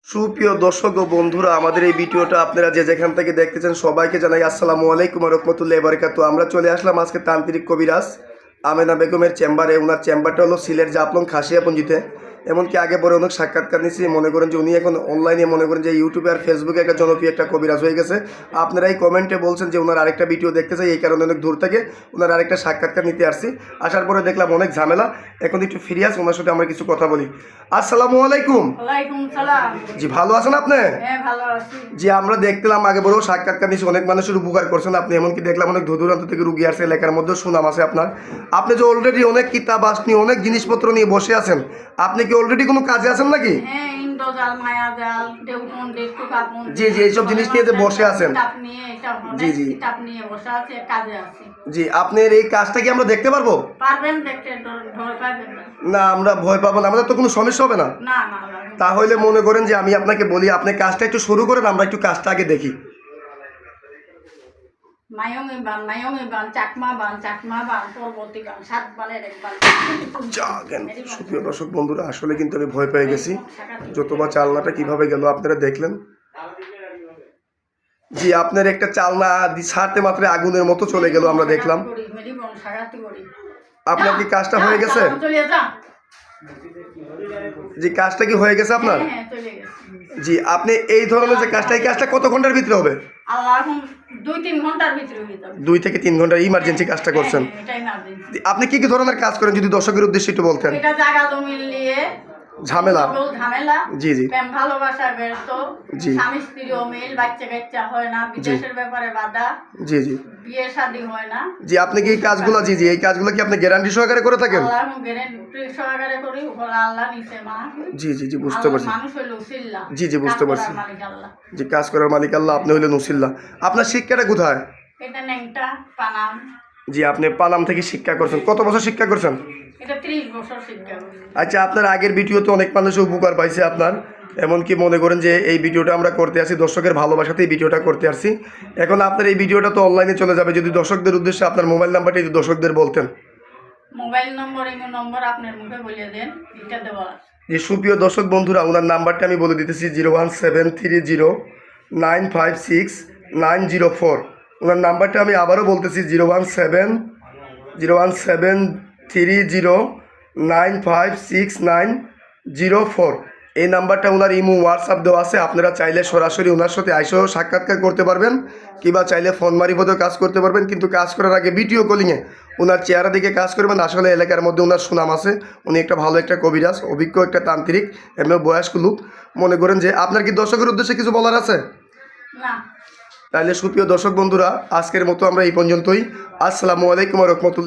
সুপ্রিয় দর্শক ও বন্ধুরা, আমাদের এই ভিডিওটা আপনারা যে যেখান থেকে দেখতেছেন সবাইকে জানাই আসসালামু আলাইকুম ওয়া রাহমাতুল্লাহি ওয়া বারাকাতুহু। আমরা চলে আসলাম আজকে তান্ত্রিক কবিরাজ আমেনা বেগমের চেম্বারে। ওনার চেম্বারটা হলো সিলেট জাফলং খাসিয়াপুঞ্জিতে। এমনকি আগে পরে অনেক সাক্ষাৎকার নিয়েছি। মনে করেন যে উনি এখন অনলাইনে মনে করেন যে ইউটিউবে আর ফেসবুকে একটা জনপ্রিয় একটা কবিরাজ হয়ে গেছে। আপনারাই কমেন্টে বলছেন যে ওনার আরেকটা ভিডিও দেখতে চাই, এই কারণে অনেক দূর থেকে ওনার আরেকটা সাক্ষাৎকার নিতে আসছি। আসার পরে দেখলাম অনেক ঝামেলা, এখন একটু ফিরে আসি, ওনার সাথে আমরা কিছু কথা বলি। আসসালামু আলাইকুম। ওয়ালাইকুম সালাম। জি, ভালো আছেন আপনি? হ্যাঁ, ভালো আছি। জি, আমরা দেখলাম আগে বড় সাক্ষাৎকার নিয়েছি, অনেক মানুষের উপকার করছেন আপনি। এমনকি দেখলাম অনেক দূর দূরান্ত থেকে রুগী আসছে, এলাকার মধ্যে সুনাম আছে আপনার। আপনি যে অলরেডি অনেক কিতাব আসনি, অনেক জিনিসপত্র নিয়ে বসে আছেন, আপনি কি অলরেডি কোনো কাজে আছেন নাকি? হ্যাঁ, ইন্দ্রজাল, মায়াজাল, দেবমন্দির, টুকামন্দির। জি জি, এইসব জিনিস নিয়ে যে বসে আছেন। কিতাব নিয়ে, এটা জি জি কিতাব নিয়ে বসে আছে, কাজে আছে। জি, আপনার এই কাজটা কি আমরা দেখতে পারবো? পারবেন দেখতে, ভয় পাবেন না। না, আমরা ভয় পাবো না, আমাদের তো কোনো সমস্যা হবে না। না না না। তাহলে মনে করেন যে আমি আপনাকে বলি, আপনি কাজটা একটু শুরু করেন, আমরা একটু কাজটা আগে দেখি। মায়ঙে বান, চাকমা বান, পরবর্তী বান, 7 বানের 1 বান। সুপ্রিয় দর্শক বন্ধুরা, আসলে কিন্তু আমি ভয় পেয়ে গেছি। যতবার চালনাটা কিভাবে গেল আপনারা দেখলেন। জি, আপনার একটা চালনা ছাড়তে মাত্র আগুনের মতো চলে গেল, আমরা দেখলাম। আপনার কি কাজটা হয়ে গেছে? জি, কাজটা কি হয়ে গেছে আপনার? জি, আপনি এই ধরনের যে কাজটা, এই কাজটা কত ঘন্টার ভিতরে হবে? 2-3 ঘন্টার ভিতরে হয়ে যাবে। 2 থেকে 3 ঘন্টার ইমার্জেন্সি কাজটা করছেন। আপনি কি কি ধরনের কাজ করেন যদি দর্শকের উদ্দেশ্যে একটু বলতেন? এটা জায়গা জমি নিয়ে ঝামেলা। জি জি, প্রেম ভালোবাসা ব্যস্ত, জি। স্বামী স্ত্রী মিল, বাচ্চা কাচ্চা হয় না, বিদেশের ব্যাপারে বাধা, জি জি, বিয়ে শাদী হয় না। জি, আপনি কি এই কাজগুলো, জি জি, এই কাজগুলো কি আপনি গ্যারান্টি সহকারে করে থাকেন? আল্লাহ গ্যারান্টি সহকারে করি, আল্লাহ নিচে মা। জি জি জি, বুঝতে পারছি। মানুষ হইল উসিল্লা। জি জি, বুঝতে পারছি। মালিক আল্লাহ। জি, কাজ করার মালিক আল্লাহ, আপনি হইলেন উসিল্লা। আপনার শিক্ষাটা কোথায়? এটা নেংটা পানাম। জি, আপনি পানাম থেকে শিক্ষা করছেন। কত বছর শিক্ষা করছেন? এটা 30 বছর শিক্ষা করি। আচ্ছা, আপনার আগের ভিডিওতে অনেক মানুষ উপকার পাইছে আপনার। এমনকি মনে করেন যে এই ভিডিওটা আমরা করতে আসি দর্শকের ভালোবাসাতে, এই ভিডিওটা করতে আসছি। এখন আপনার এই ভিডিওটা তো অনলাইনে চলে যাবে, যদি দর্শকদের উদ্দেশ্যে আপনার মোবাইল নাম্বারটা যদি দর্শকদের বলতেন। মোবাইল নম্বর, ইমো নম্বর আপনার মুখে বলে দেন, এটা দেওয়া আছে। যে সুপ্রিয় দর্শক বন্ধুরা, ওনার নাম্বারটা আমি বলে দিতেছি 01730956904। ওনার নাম্বারটা আমি আবারও বলতেছি 01730956904। এই নাম্বারটা ওনার ইমো হোয়াটসঅ্যাপ দেওয়া আছে। আপনারা চাইলে সরাসরি ওনার সাথে আইসেও সাক্ষাৎকার করতে পারবেন, কিংবা চাইলে ফোন মারিফতেও কাজ করতে পারবেন। কিন্তু কাজ করার আগে ভিডিও কলিংয়ে ওনার চেহারা দিকে কাজ করবেন। আসলে এলাকার মধ্যে ওনার সুনাম আছে, উনি একটা ভালো একটা কবিরাজ, অভিজ্ঞ একটা তান্ত্রিক, এমনি বয়স্ক লোক। মনে করেন যে আপনার কি দর্শকের উদ্দেশ্যে কিছু বলার আছে? না। তাহলে সুপ্রিয় দর্শক বন্ধুরা, আজকের মতো আমরা এই পর্যন্তই। আসসালামু আলাইকুম ওয়া রাহমাতুল্লাহ।